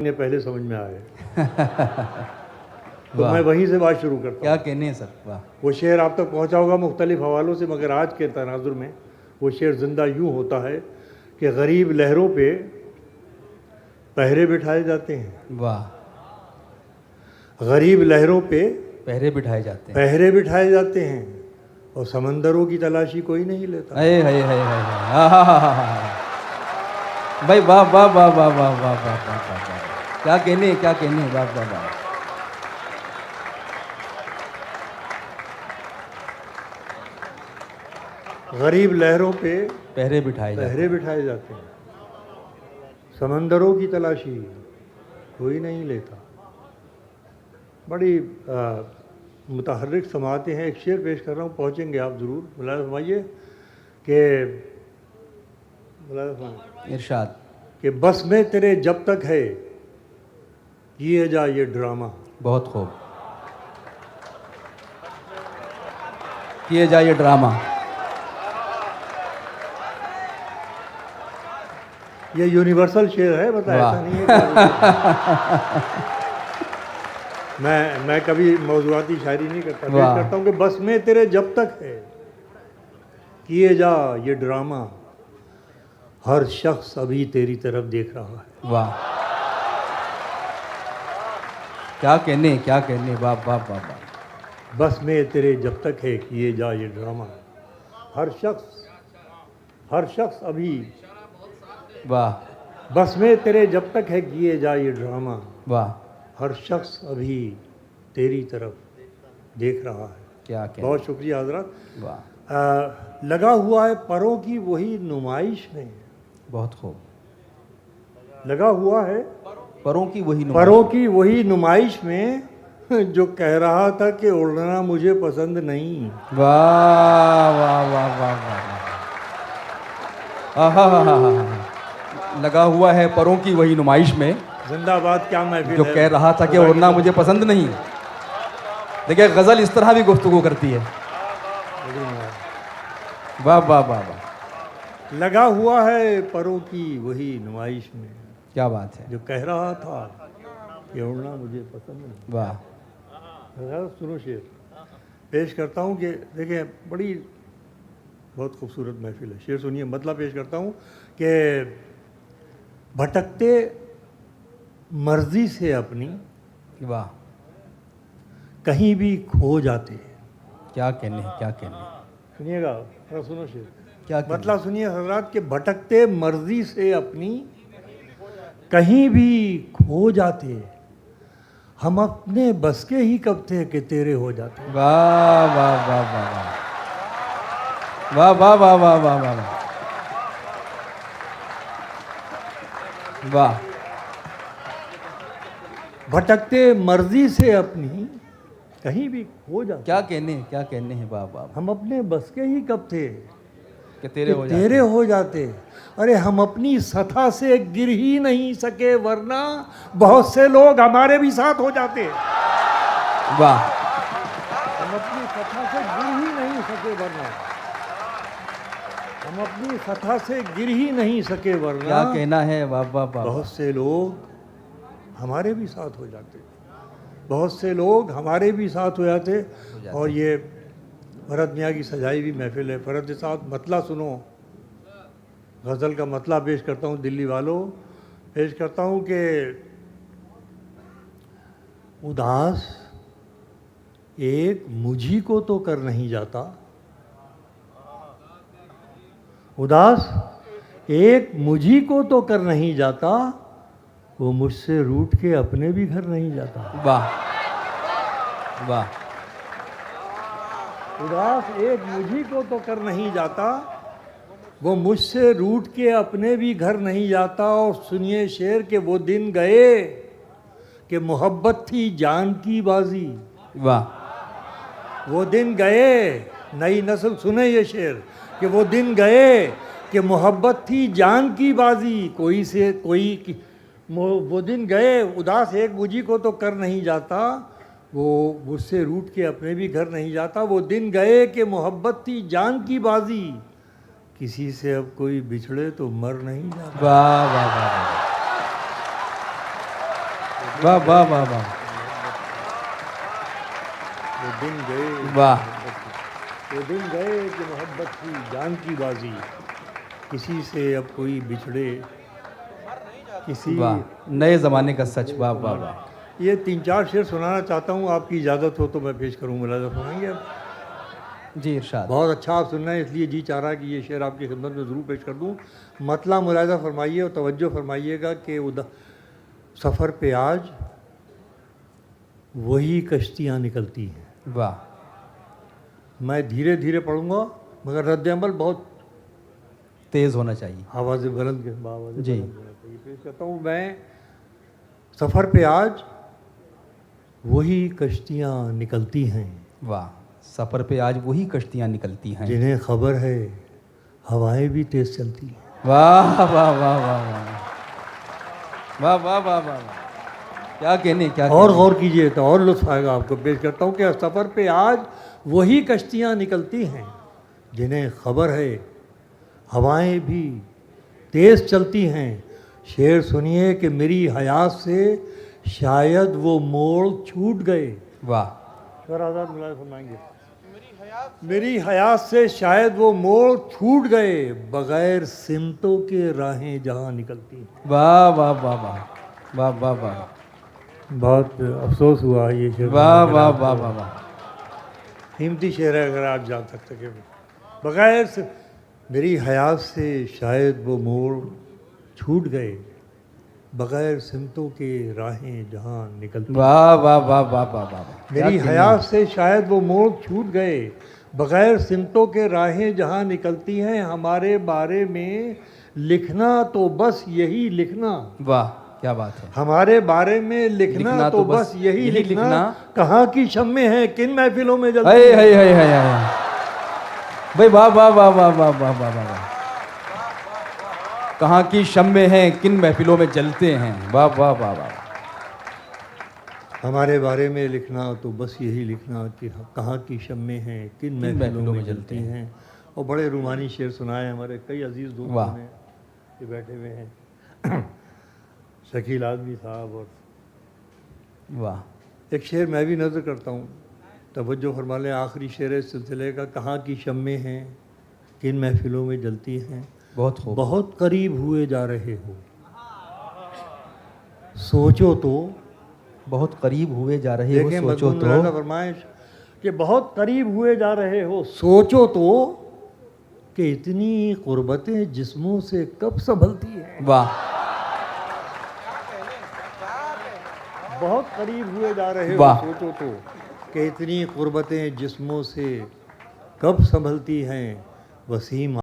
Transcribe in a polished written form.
ने पहले समझ में आए। तो मैं वहीं से बात शुरू करता हूँ। क्या कहने हैं सर, वाह। वो शेर आप तक पहुँचा होगा मुख्तलिफ हवालों से, मगर आज के तनाजुर में वो शेर ज़िंदा यूँ होता है कि गरीब लहरों पे पहरे बिठाए जाते हैं। वाह। गरीब लहरों पे पहरे बिठाए जाते हैं, पहरे बिठाए जाते हैं और समंदरों की तलाशी कोई नहीं लेता। हाय हाय हाय हाय हाय, भाई वाह वाह वाह वाह वाह वाह वाह वाह वाह वाह, क्या कहने, क्या कहने, वाह वाह वाह। गरीब लहरों पे पहरे बिठाए जाते पहरे बिठाए जाते हैं, समंदरों की तलाशी कोई नहीं लेता। बड़ी मुतहर्रिक समातें हैं। एक शेर पेश कर रहा हूँ, पहुँचेंगे आप ज़रूर। मुलाज़ फरमाइए कि इरशाद। कि बस में तेरे जब तक है किए जा ये ड्रामा। बहुत खूब, किए जा ये ड्रामा। ये यूनिवर्सल शेर है, बता, ऐसा नहीं है कि मैं कभी मौज़ूआती शायरी नहीं करता। पेश करता हूँ कि बस में तेरे जब तक है किए जा ये ड्रामा, हर शख्स अभी तेरी तरफ देख रहा है। वाह, क्या कहने, क्या कहने, वाह वाह वाह वाह। बस में तेरे जब तक है किए जा ये ड्रामा, हर शख्स अभी, वाह। बस में तेरे जब तक है किए जा ये ड्रामा, वाह, हर शख्स अभी तेरी तरफ देख रहा है। क्या कहने। बहुत शुक्रिया हजरत। वाह, लगा हुआ है परों की वही नुमाइश में। बहुत खूब। लगा हुआ है परों की वही परों की वही नुमाइश में, जो कह रहा था कि उड़ना मुझे पसंद नहीं। वाह वाह वाह वाह वाह। लगा हुआ है परों की वही नुमाइश में, जिंदाबाद, क्या महफिल जो है। कह रहा था कि उड़ना मुझे पसंद नहीं। देखिए गजल इस तरह भी गुफ्तगू करती है। वाह वाह वाह वाह। लगा हुआ है परों की वही नुमाइश में, क्या बात है। जो कह रहा था कि उड़ना मुझे पसंद नहीं। वाह। सुनो शेर पेश करता हूँ कि देखिए बड़ी बहुत खूबसूरत महफिल है। शेर सुनिए, मतलब पेश करता हूँ कि भटकते मर्जी से अपनी वाह, कहीं भी खो जाते। क्या कहने, क्या कहने। सुनिएगा, थोड़ा सुनो शेर, क्या मतलब सुनिए हजरात, के भटकते मर्जी से अपनी कहीं भी खो जाते, हम अपने बस के ही कब थे कि तेरे हो जाते। वाह वाह वाह वाह वाह वाह वाह वाह वाह वाह वाह वाह। भटकते मर्जी से अपनी कहीं भी खो जाते, क्या कहने, क्या कहने हैं। वाह वाह। हम अपने बस के ही कब थे कि तेरे हो तेरे हो जाते। अरे हम अपनी सतह से गिर ही नहीं सके, वरना बहुत से लोग हमारे भी साथ हो जाते। वाह। हम अपनी सतह से गिर ही नहीं सके, वरना हम अपनी सतह से गिर ही नहीं सके, वरना क्या कहना है। वाह वाह वाह। बहुत से लोग हमारे भी साथ हो जाते। बहुत से लोग हमारे भी साथ हो जाते। और ये फरहत मियाँ की सजाई हुई महफिल है। फरहत साहब, मतला सुनो, गज़ल का मतला पेश करता हूँ दिल्ली वालों। पेश करता हूँ कि उदास एक मुझी को तो कर नहीं जाता, उदास एक मुझी को तो कर नहीं जाता, वो मुझसे रूठ के अपने भी घर नहीं जाता। वाह वाह। उदास एक मुझी को तो कर नहीं जाता, वो मुझसे रूठ के अपने भी घर नहीं जाता। और सुनिए शेर के वो दिन गए कि मोहब्बत थी जान की बाजी। वाह। वो दिन गए, नई नस्ल सुने ये शेर, कि वो दिन गए कि मोहब्बत थी जान की बाजी। वो दिन गए, उदास एक मुझी को तो कर नहीं जाता, वो मुझसे रूठ के अपने भी घर नहीं जाता। वो दिन गए कि मोहब्बत थी जान की बाजी, किसी से अब कोई बिछड़े तो मर नहीं जाता। वाह वाह वाह वाह। वाह वाह वाह वाह वो दिन गए वाह वो दिन गए कि मोहब्बत की जान की बाजी, किसी से अब कोई बिछड़े किसी। वाह, नए ज़माने का सच। वाह वाह वाह। ये 3-4 शेर सुनाना चाहता हूँ, आपकी इजाज़त हो तो मैं पेश करूँ, मुलाज़ा फरमाएंगे आप? जी इरशाद। बहुत अच्छा आप सुन रहे हैं, इसलिए जी चाह रहा है कि ये शेर आपकी खिदमत में ज़रूर पेश कर दूँ। मतला मुलाज़ा फरमाइए और तवज्जो फरमाइएगा कि सफ़र पे आज वही कश्तियाँ निकलती हैं। वाह मैं धीरे धीरे पढ़ूँगा मगर रद्द-ए-अमल बहुत तेज़ होना चाहिए। आवाज़ बुलंद के आवाज़ जी। बुलंद होना चाहिए। पेश करता हूँ मैं। सफ़र पे आज वही कश्तियाँ निकलती हैं वाह, सफ़र पे आज वही कश्तियाँ निकलती हैं जिन्हें खबर है हवाएं भी तेज़ चलती हैं। वाह वाह वाह वाह वाह वाह वाह वाह वाह वाह, क्या कहने क्या और कहने। गौर कीजिए तो और लुत्फ़ आएगा आपको। पेश करता हूँ कि सफ़र पे आज वही कश्तियाँ निकलती हैं जिन्हें खबर है हवाएं भी तेज़ चलती हैं। शेर सुनिए कि मेरी हयात से शायद वो मोड़ छूट गए। वाह शेर आज़ाद मुलाज़ा फरमाएंगे। मेरी हयात से शायद वो मोड़ छूट गए, बग़ैर सिमतों के राहें जहाँ निकलती हैं। वाह वाह वाह वाह वाह वाह वाह बहुत अफसोस हुआ ये शेर। वाह वाह वाह वाह वाह। कीमती शेर है, अगर आप जान सकते कि बग़ैर से मेरी हयात से शायद वो मोड़ छूट गए, बग़ैर सिमतों के राहें जहाँ निकलती। वाह वाह वाह वाह वाह वाह। मेरी हयात से शायद वो मोड़ छूट गए, बग़ैर सिमतों के राहें जहाँ निकलती हैं। हमारे बारे में लिखना तो बस यही लिखना। वाह क्या बात है। हमारे बारे में लिखना तो बस यही लिखना। कहाँ की शम्में हैं किन महफिलों में जलती हाय हैं। हाय हाय हाय हाय भाई, वाह वाह वाह वाह वाह वाह वाह वाह। कहाँ की शम्में हैं किन महफिलों में जलते हैं। वाह वाह वाह वाह। हमारे बारे में लिखना तो बस यही लिखना कि कहाँ की शम्में हैं किन महफिलों में जलती हैं। और बड़े रूमानी शेर सुनाए हमारे कई अजीज़ दोस्तों ने, ये बैठे हुए हैं शकील आदमी साहब। और वाह एक शेर मैं भी नज़र करता हूँ, तवज्जो फरमा लें। आखिरी शेर इस सिलसिले का, कहाँ की शम्में हैं किन महफिलों में जलती हैं। बहुत खूब। बहुत करीब हुए जा रहे हो, सोचो तो। बहुत करीब हुए जा रहे हो, देखें सोचो मज़मून तो। फरमाइश कि बहुत करीब हुए जा रहे हो, सोचो तो कि इतनी कुर्बतें जिस्मों से कब संभलती हैं। वाह बहुत करीब हुए जा रहे हो, वाह। सोचो तो कि इतनी कुर्बतें जिस्मों से कब संभलती हैं। वसीम